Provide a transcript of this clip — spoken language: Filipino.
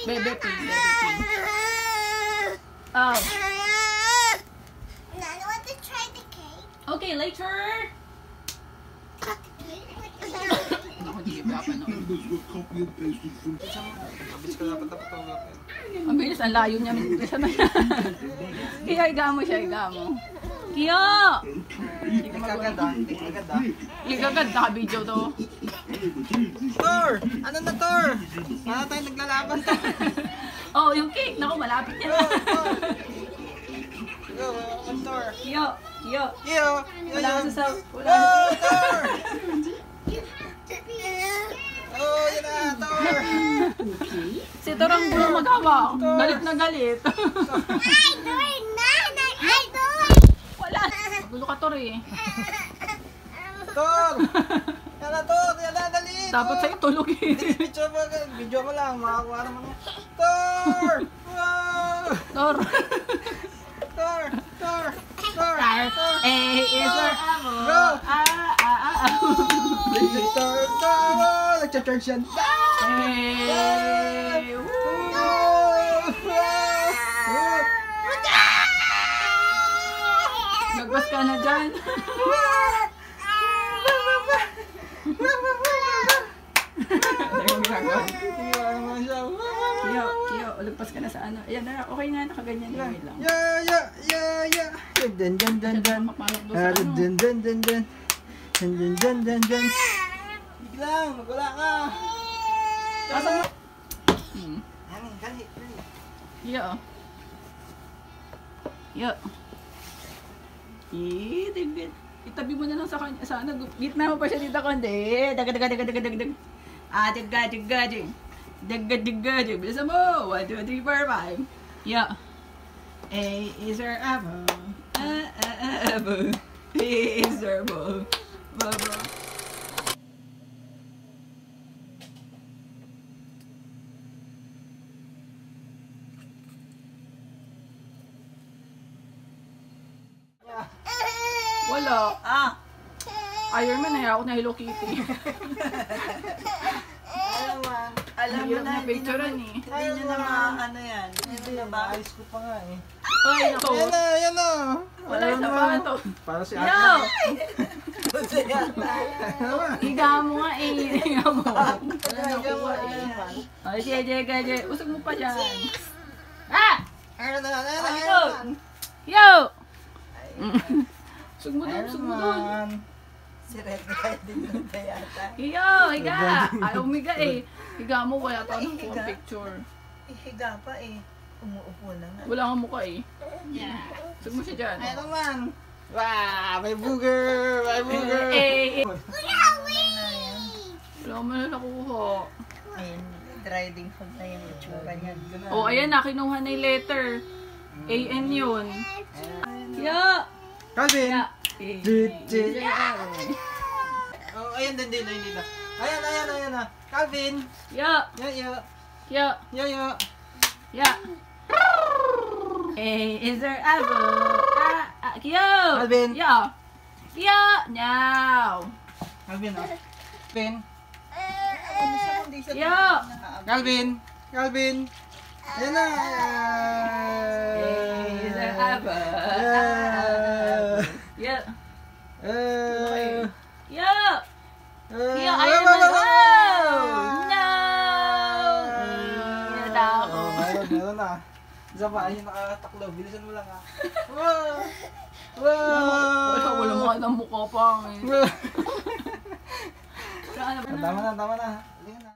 Baby pig, baby pig. Oh. I want to try the cake. Okay, later. Ako, di ba pa noon? Ang bilis, ang layo niya. Kaya higa mo siya, higa mo. Kiyo! Ikagad, naka-video to. Tor! Ano na, Tor? Para tayo naglalaban to. Oh, yung cake. Naku, malapit yan. Go, Tor. Kiyo, Kiyo. Kiyo! Wala ka sa saw. Go, Tor! Oh, yun na, Tor! Si Tor ang gulo magawa. Galit na galit. I do it, Nanay. I do it. Wala. Gulo ka, Tor eh. Tor! Yan na, Tor! Yan na, dali! Dapat sa'yo tulog eh. Video mo lang, makakuha naman mo. Tor! Wow! Tor. Tor! Tor! Tor! Is there Go! Tor. Tor! Nagcha-charge yan. Hey! Nagbas ka na dyan. Kiyo, Kiyo, ulagpas ka na sa ano. Ayan na, okay na, nakaganyan lang. Dun dun dun dun. Mapalak doon sa ano. Dun dun dun dun. Dun dun dun dun dun. Biglang, magwala ka. Asa mo? Kali. Kiyo. Kiyo. Tignan. Itabi mo na lang sa kanya. Sana, gitna mo pa siya dito kundi. Dag. Dag. Bilisan mo. 1, 2, 3, 4, 5. Yeah. A is her apple. Apple. B is her ball. Bubble. Wala. Iron Man na ako na Hello Kitty. Alam mo na, Hindi picturean eh. Hindi nyo na ano yan. Hindi na ba? Ayos ko pa nga eh. Ay, nako. Yan na. Wala sa pa to. Para si Yo! Ate. Higa mo nga eh. Higa mo. Wala nakuha eh. Ay, sige. Usag mo pa dyan. Ah! Ayun na. Yo! Usag mo dun. Si Red kaya din yung yata. Yo, higa! Ay, umiga eh. Higa mo, wala pa ng Higa. picture. Higa pa eh. Umuupo na nga. Wala kang mukha eh. Usag mo siya dyan. Ayun naman. Wow, may booger. Eh. Kuya Wee! Wala mo na nakuha. Ayun, riding hood na yung itsura niya. Oh, ayan na, kinuha na yung letter. A-N yun. Yo! Calvin. Yeah. Oh, ayun din. Ayan na. Calvin. Yo! Yo. Yeah. Is there apple? Kyo! Alvin. Yeah. Kyo! Now. Calvin, oh. Calvin. Yo! Calvin. Ayan na. Is there apple? Yeah. Yo! Kyo! Ayun na. No! Meron na. Isa pa, ayun nakataklo. Bilisan mo lang ha. Wow! Wala mo ka ng mukha pang eh. Tama na. Halika na.